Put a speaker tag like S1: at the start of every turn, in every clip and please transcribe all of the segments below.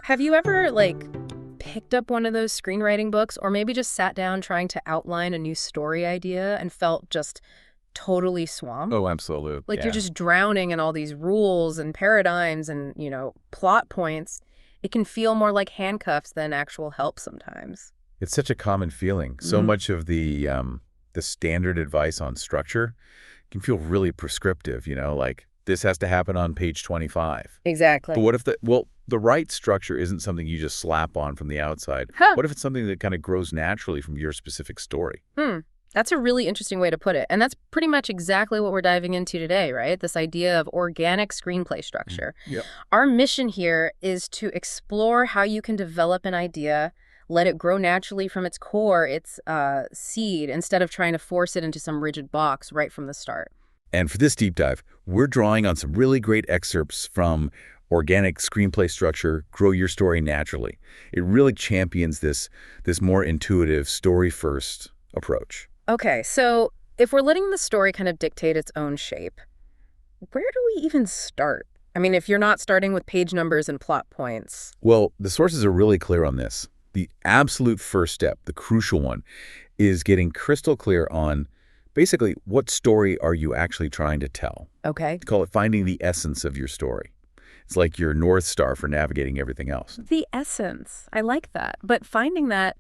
S1: Have you ever, picked up one of those screenwriting books or maybe just sat down trying to outline a new story idea and felt just totally swamped?
S2: Oh, absolutely.
S1: Like you're
S2: Yeah.
S1: just drowning in all these rules and paradigms and, plot points. It can feel more like handcuffs than actual help sometimes.
S2: It's such a common feeling. So
S1: Mhm.
S2: much of the standard advice on structure can feel really prescriptive, like this has to happen on page 25.
S1: Exactly.
S2: But what if the right structure isn't something you just slap on from the outside?
S1: Huh.
S2: What if it's something that kind of grows naturally from your specific story?
S1: That's a really interesting way to put it. And that's pretty much exactly what we're diving into today, right? This idea of organic screenplay structure.
S2: Yep.
S1: Our mission here is to explore how you can develop an idea, let it grow naturally from its core, its seed, instead of trying to force it into some rigid box right from the start.
S2: And for this deep dive, we're drawing on some really great excerpts from Organic Screenplay Structure, Grow Your Story Naturally. It really champions this more intuitive story-first approach.
S1: Okay, so if we're letting the story kind of dictate its own shape, where do we even start? I mean, if you're not starting with page numbers and plot points.
S2: Well, the sources are really clear on this. The absolute first step, the crucial one, is getting crystal clear on basically what story are you actually trying to tell.
S1: Okay.
S2: Call it finding the essence of your story. It's like your North Star for navigating everything else.
S1: The essence. I like that. But finding that,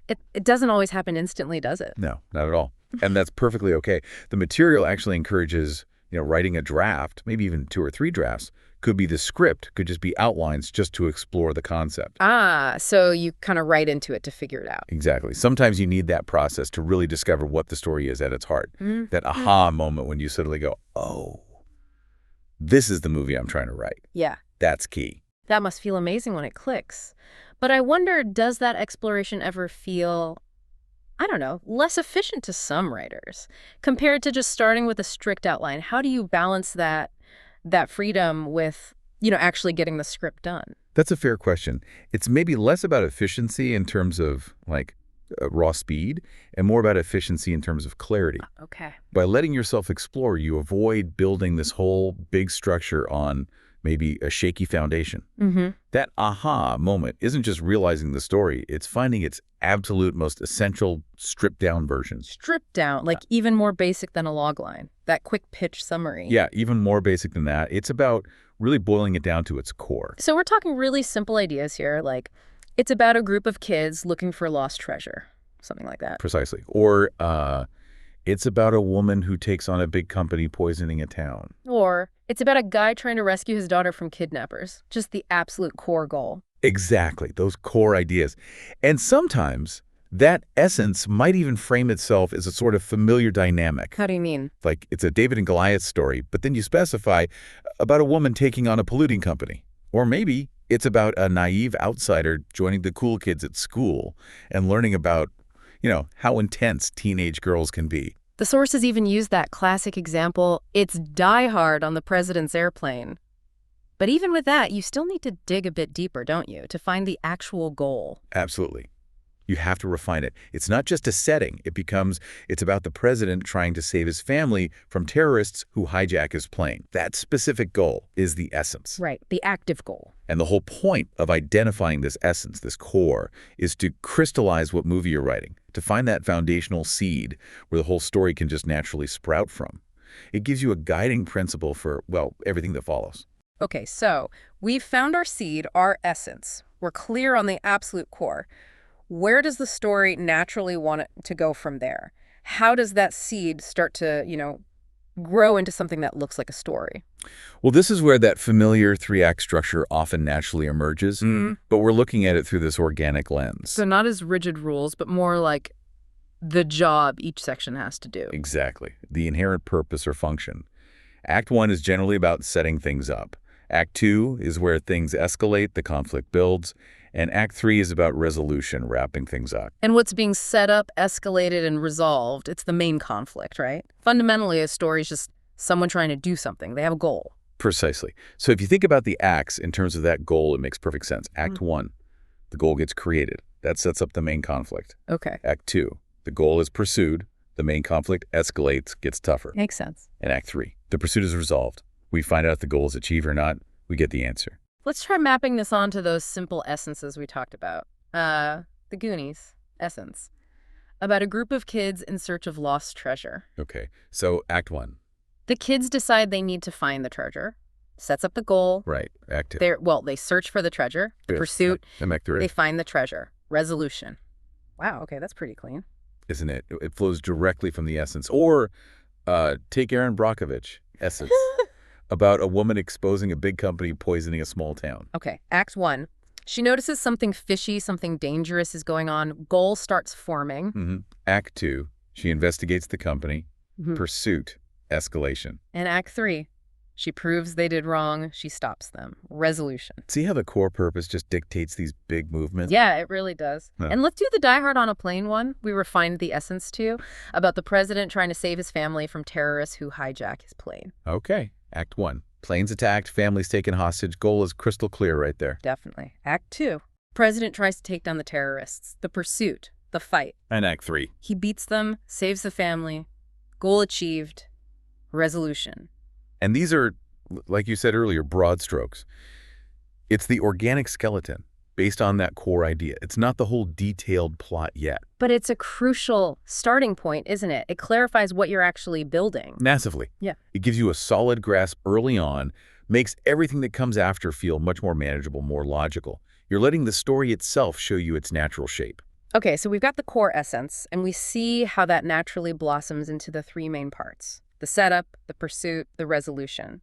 S1: it doesn't always happen instantly, does it?
S2: No, not at all. And that's perfectly okay. The material actually encourages, writing a draft, maybe even 2 or 3 drafts. Could be the script, could just be outlines just to explore the concept.
S1: Ah, so you kind of write into it to figure it out.
S2: Exactly. Sometimes you need that process to really discover what the story is at its heart.
S1: Mm-hmm.
S2: That aha moment when you suddenly go, oh, this is the movie I'm trying to write.
S1: Yeah.
S2: That's key.
S1: That must feel amazing when it clicks. But I wonder, does that exploration ever feel, I don't know, less efficient to some writers compared to just starting with a strict outline? How do you balance that freedom with, actually getting the script done?
S2: That's a fair question. It's maybe less about efficiency in terms of raw speed and more about efficiency in terms of clarity.
S1: Okay.
S2: By letting yourself explore, you avoid building this whole big structure on maybe a shaky foundation.
S1: Mm-hmm.
S2: That aha moment isn't just realizing the story, it's finding its absolute most essential stripped-down version.
S1: Stripped down, like even more basic than a log line. That quick pitch summary.
S2: Yeah, even more basic than that. It's about really boiling it down to its core.
S1: So we're talking really simple ideas here, like it's about a group of kids looking for lost treasure, something like that.
S2: Precisely. Or it's about a woman who takes on a big company poisoning a town.
S1: Or it's about a guy trying to rescue his daughter from kidnappers. Just the absolute core goal.
S2: Exactly, those core ideas. And sometimes that essence might even frame itself as a sort of familiar dynamic.
S1: How do you mean?
S2: Like it's a David and Goliath story, but then you specify about a woman taking on a polluting company. Or maybe it's about a naive outsider joining the cool kids at school and learning about, how intense teenage girls can be.
S1: The sources even use that classic example, it's Die Hard on the president's airplane. But even with that, you still need to dig a bit deeper, don't you, to find the actual goal?
S2: Absolutely. You have to refine it. It's not just a setting. It's about the president trying to save his family from terrorists who hijack his plane. That specific goal is the essence.
S1: Right, the active goal.
S2: And the whole point of identifying this essence, this core, is to crystallize what movie you're writing, to find that foundational seed where the whole story can just naturally sprout from. It gives you a guiding principle for, everything that follows.
S1: Okay, so we've found our seed, our essence. We're clear on the absolute core. Where does the story naturally want it to go from there? How does that seed start to, grow into something that looks like a story?
S2: Well, this is where that familiar 3-act structure often naturally emerges, but we're looking at it through this organic lens.
S1: So not as rigid rules, but more like the job each section has to do.
S2: Exactly. The inherent purpose or function. Act 1 is generally about setting things up. Act 2 is where things escalate, the conflict builds. And Act 3 is about resolution, wrapping things up.
S1: And what's being set up, escalated, and resolved, it's the main conflict, right? Fundamentally, a story is just someone trying to do something. They have a goal.
S2: Precisely. So if you think about the acts in terms of that goal, it makes perfect sense. Act 1, the goal gets created. That sets up the main conflict.
S1: Okay.
S2: Act 2, the goal is pursued. The main conflict escalates, gets tougher.
S1: Makes sense.
S2: And Act 3, the pursuit is resolved. We find out if the goal is achieved or not. We get the answer.
S1: Let's try mapping this onto those simple essences we talked about. The Goonies, essence. About a group of kids in search of lost treasure.
S2: Okay, so Act 1.
S1: The kids decide they need to find the treasure, sets up the goal.
S2: Right, Act 2.
S1: They search for the treasure, the
S2: Yes,
S1: pursuit,
S2: and Act 3.
S1: they find the treasure, resolution. Wow, okay, that's pretty clean.
S2: Isn't it? It flows directly from the essence. Or take Aaron Brockovich, Essence, about a woman exposing a big company poisoning a small town.
S1: Okay, Act 1. She notices something fishy, something dangerous is going on. Goal starts forming.
S2: Act 2, she investigates the company.
S1: Mhm.
S2: Pursuit, escalation.
S1: And Act 3, she proves they did wrong. She stops them. Resolution.
S2: See how the core purpose just dictates these big movements?
S1: Yeah, it really does.
S2: Huh.
S1: And let's do the Die Hard on a Plane one. We refined the essence too, about the president trying to save his family from terrorists who hijack his plane.
S2: Okay, Act 1. Planes attacked, families taken hostage. Goal is crystal clear right there.
S1: Definitely. Act 2. President tries to take down the terrorists. The pursuit. The fight.
S2: And Act 3.
S1: He beats them, saves the family. Goal achieved. Resolution.
S2: And these are, like you said earlier, broad strokes. It's the organic skeleton based on that core idea. It's not the whole detailed plot yet.
S1: But it's a crucial starting point, isn't it? It clarifies what you're actually building.
S2: Massively.
S1: Yeah.
S2: It gives you a solid grasp early on, makes everything that comes after feel much more manageable, more logical. You're letting the story itself show you its natural shape.
S1: Okay, so we've got the core essence, and we see how that naturally blossoms into the three main parts. The setup, the pursuit, the resolution.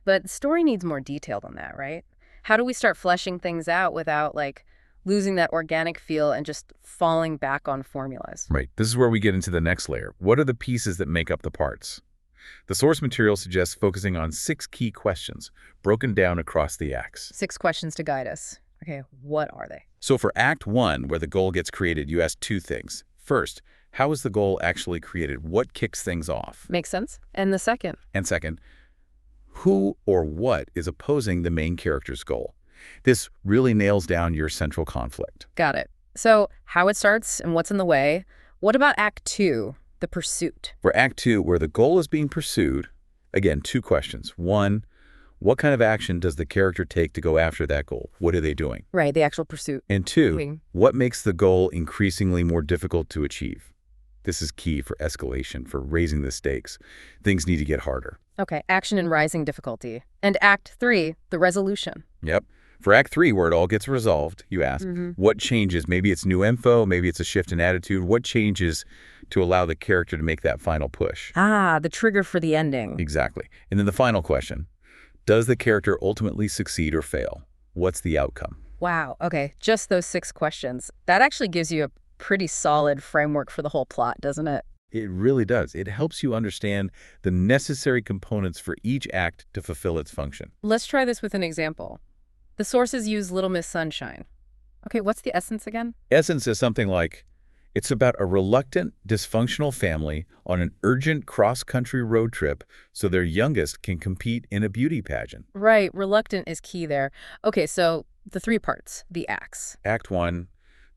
S1: But the story needs more detail than that, right? How do we start fleshing things out without, losing that organic feel and just falling back on formulas?
S2: Right. This is where we get into the next layer. What are the pieces that make up the parts? The source material suggests focusing on 6 key questions, broken down across the acts.
S1: 6 questions to guide us. Okay, what are they?
S2: So for Act 1, where the goal gets created, you ask 2 things. First, how is the goal actually created? What kicks things off?
S1: Makes sense. And the second?
S2: And second, who or what is opposing the main character's goal? This really nails down your central conflict.
S1: Got it. So how it starts and what's in the way. What about Act 2, the pursuit?
S2: For Act 2, where the goal is being pursued, again, 2 questions. 1, what kind of action does the character take to go after that goal? What are they doing?
S1: Right, the actual pursuit.
S2: And 2, what makes the goal increasingly more difficult to achieve? This is key for escalation, for raising the stakes. Things need to get harder.
S1: Okay, action and rising difficulty. And Act 3, the resolution.
S2: Yep. For Act 3, where it all gets resolved, you ask, what changes? Maybe it's new info, maybe it's a shift in attitude. What changes to allow the character to make that final push?
S1: Ah, the trigger for the ending.
S2: Exactly. And then the final question, does the character ultimately succeed or fail? What's the outcome?
S1: Wow, okay, just those 6 questions. That actually gives you a pretty solid framework for the whole plot, doesn't it?
S2: It really does. It helps you understand the necessary components for each act to fulfill its function.
S1: Let's try this with an example. The sources use Little Miss Sunshine. Okay, what's the essence again?
S2: Essence is something like, it's about a reluctant, dysfunctional family on an urgent cross-country road trip so their youngest can compete in a beauty pageant.
S1: Right, reluctant is key there. Okay, so the 3 parts, the acts.
S2: Act 1,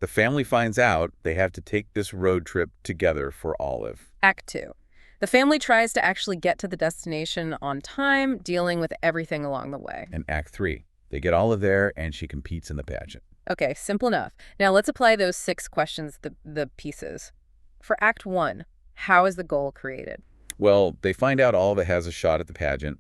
S2: the family finds out they have to take this road trip together for Olive.
S1: Act 2, the family tries to actually get to the destination on time, dealing with everything along the way.
S2: And Act 3, they get Olive there and she competes in the pageant.
S1: Okay, simple enough. Now let's apply those 6 questions, the pieces. For Act 1, how is the goal created?
S2: Well, they find out Olive has a shot at the pageant,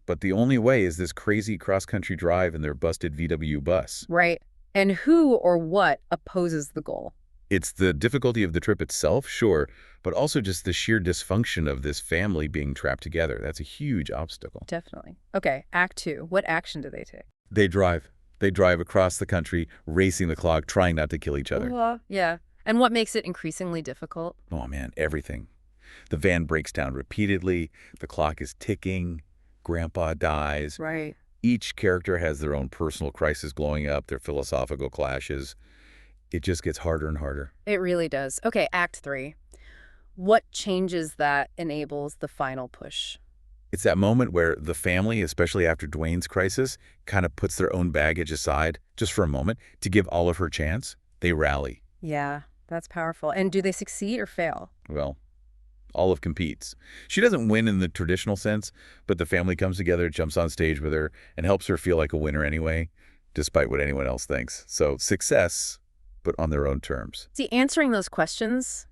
S2: but the only way is this crazy cross-country drive in their busted VW bus.
S1: Right. And who or what opposes the goal?
S2: It's the difficulty of the trip itself, sure, but also just the sheer dysfunction of this family being trapped together. That's a huge obstacle.
S1: Definitely. Okay, Act 2, what action do they take?
S2: They drive. They drive across the country, racing the clock, trying not to kill each other.
S1: Yeah. And what makes it increasingly difficult?
S2: Oh, man, everything. The van breaks down repeatedly. The clock is ticking. Grandpa dies.
S1: Right.
S2: Each character has their own personal crisis glowing up, their philosophical clashes. It just gets harder and harder.
S1: It really does. Okay, Act 3. What changes that enables the final push?
S2: It's that moment where the family, especially after Dwayne's crisis, kind of puts their own baggage aside just for a moment to give Olive her chance. They rally.
S1: Yeah, that's powerful. And do they succeed or fail?
S2: Well, Olive competes. She doesn't win in the traditional sense, but the family comes together, jumps on stage with her, and helps her feel like a winner anyway, despite what anyone else thinks. So success, but on their own terms.
S1: See, answering those questions,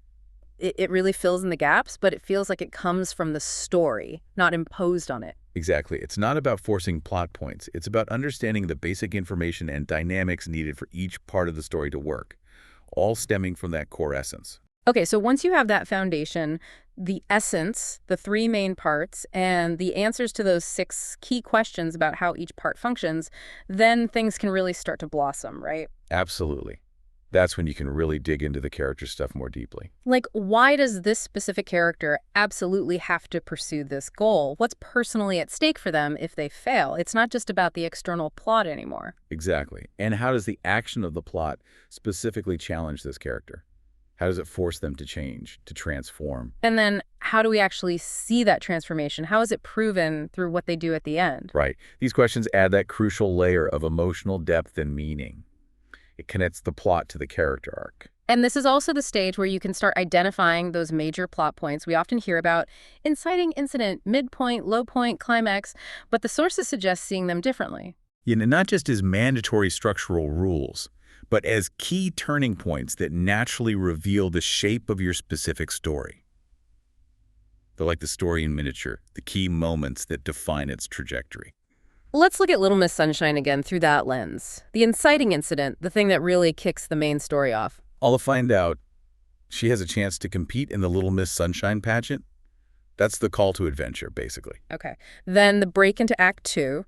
S1: it really fills in the gaps, but it feels like it comes from the story, not imposed on it.
S2: Exactly. It's not about forcing plot points. It's about understanding the basic information and dynamics needed for each part of the story to work, all stemming from that core essence.
S1: Okay, so once you have that foundation, the essence, the three main parts, and the answers to those 6 key questions about how each part functions, then things can really start to blossom, right?
S2: Absolutely. That's when you can really dig into the character stuff more deeply.
S1: Like, why does this specific character absolutely have to pursue this goal? What's personally at stake for them if they fail? It's not just about the external plot anymore.
S2: Exactly. And how does the action of the plot specifically challenge this character? How does it force them to change, to transform?
S1: And then how do we actually see that transformation? How is it proven through what they do at the end?
S2: Right. These questions add that crucial layer of emotional depth and meaning. It connects the plot to the character arc.
S1: And this is also the stage where you can start identifying those major plot points we often hear about: inciting incident, midpoint, low point, climax, but the sources suggest seeing them differently.
S2: Not just as mandatory structural rules, but as key turning points that naturally reveal the shape of your specific story. They're like the story in miniature, the key moments that define its trajectory.
S1: Let's look at Little Miss Sunshine again through that lens. The inciting incident, the thing that really kicks the main story off.
S2: I'll find out she has a chance to compete in the Little Miss Sunshine pageant. That's the call to adventure, basically.
S1: Okay. Then the break into Act 2,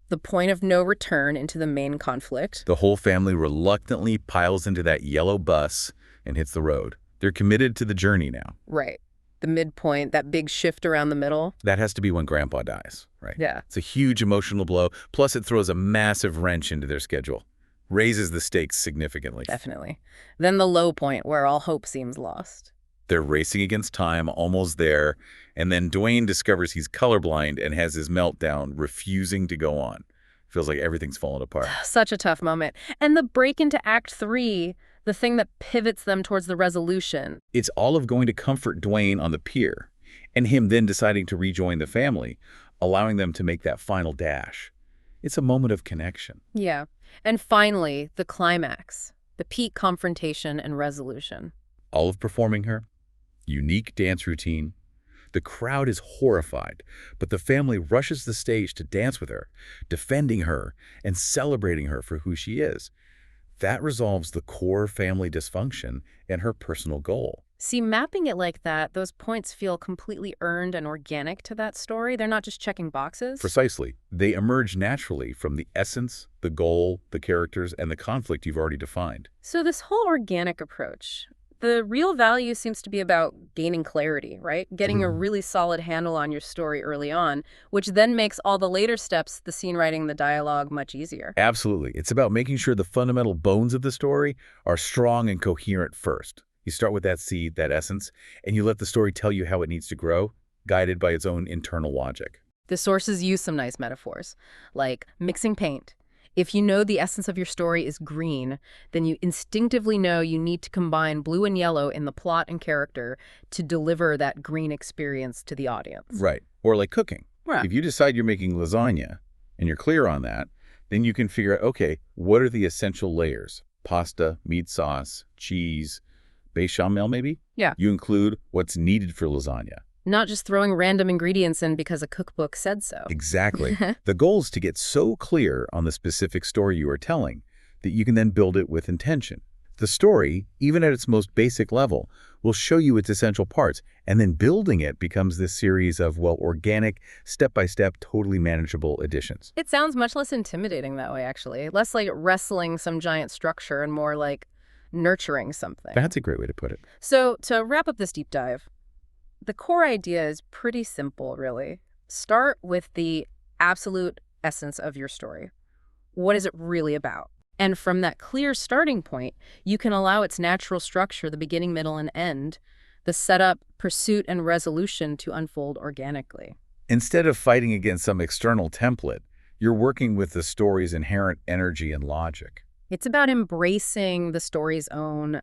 S1: the point of no return into the main conflict.
S2: The whole family reluctantly piles into that yellow bus and hits the road. They're committed to the journey now.
S1: Right. The midpoint, that big shift around the middle.
S2: That has to be when Grandpa dies, right?
S1: Yeah.
S2: It's a huge emotional blow. Plus, it throws a massive wrench into their schedule. Raises the stakes significantly.
S1: Definitely. Then the low point where all hope seems lost.
S2: They're racing against time, almost there, and then Dwayne discovers he's colorblind and has his meltdown, refusing to go on. Feels like everything's fallen apart.
S1: Such a tough moment. And the break into Act 3, the thing that pivots them towards the resolution.
S2: It's Olive going to comfort Dwayne on the pier, and him then deciding to rejoin the family, allowing them to make that final dash. It's a moment of connection.
S1: Yeah. And finally, the climax, the peak confrontation and resolution.
S2: Olive performing her unique dance routine. The crowd is horrified, but the family rushes the stage to dance with her, defending her and celebrating her for who she is. That resolves the core family dysfunction and her personal goal.
S1: See, mapping it like that, those points feel completely earned and organic to that story. They're not just checking boxes.
S2: Precisely. They emerge naturally from the essence, the goal, the characters, and the conflict you've already defined.
S1: So this whole organic approach, the real value seems to be about gaining clarity, right? Getting a really solid handle on your story early on, which then makes all the later steps, the scene writing, the dialogue, much easier.
S2: Absolutely. It's about making sure the fundamental bones of the story are strong and coherent first. You start with that seed, that essence, and you let the story tell you how it needs to grow, guided by its own internal logic.
S1: The sources use some nice metaphors, like mixing paint. If you know the essence of your story is green, then you instinctively know you need to combine blue and yellow in the plot and character to deliver that green experience to the audience.
S2: Right. Or like cooking.
S1: Right.
S2: If you decide you're making lasagna and you're clear on that, then you can figure out, okay, what are the essential layers? Pasta, meat sauce, cheese, bechamel maybe?
S1: Yeah.
S2: You include what's needed for lasagna.
S1: Not just throwing random ingredients in because a cookbook said so.
S2: Exactly. The goal is to get so clear on the specific story you are telling that you can then build it with intention. The story, even at its most basic level, will show you its essential parts, and then building it becomes this series of, well, organic, step-by-step, totally manageable additions.
S1: It sounds much less intimidating that way, actually. Less like wrestling some giant structure and more like nurturing something.
S2: That's a great way to put it.
S1: So to wrap up this deep dive, the core idea is pretty simple, really. Start with the absolute essence of your story. What is it really about? And from that clear starting point, you can allow its natural structure, the beginning, middle, and end, the setup, pursuit, and resolution to unfold organically.
S2: Instead of fighting against some external template, you're working with the story's inherent energy and logic.
S1: It's about embracing the story's own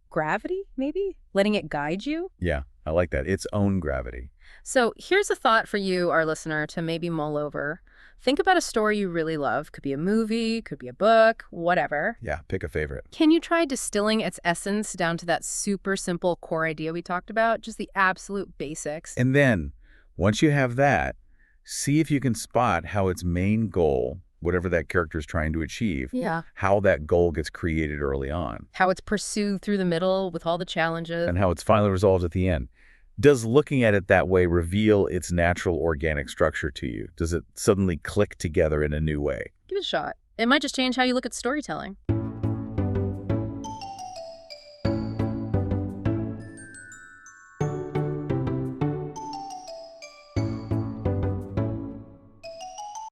S1: gravity, maybe? Letting it guide you?
S2: Yeah. I like that. Its own gravity.
S1: So here's a thought for you, our listener, to maybe mull over. Think about a story you really love. Could be a movie, could be a book, whatever.
S2: Yeah, pick a favorite.
S1: Can you try distilling its essence down to that super simple core idea we talked about? Just the absolute basics.
S2: And then, once you have that, see if you can spot how its main goal, whatever that character is trying to achieve,
S1: Yeah.
S2: how that goal gets created early on,
S1: How it's pursued through the middle with all the challenges.
S2: and how it's finally resolved at the end. Does looking at it that way reveal its natural organic structure to you? Does it suddenly click together in a new way?
S1: Give it a shot. It might just change how you look at storytelling.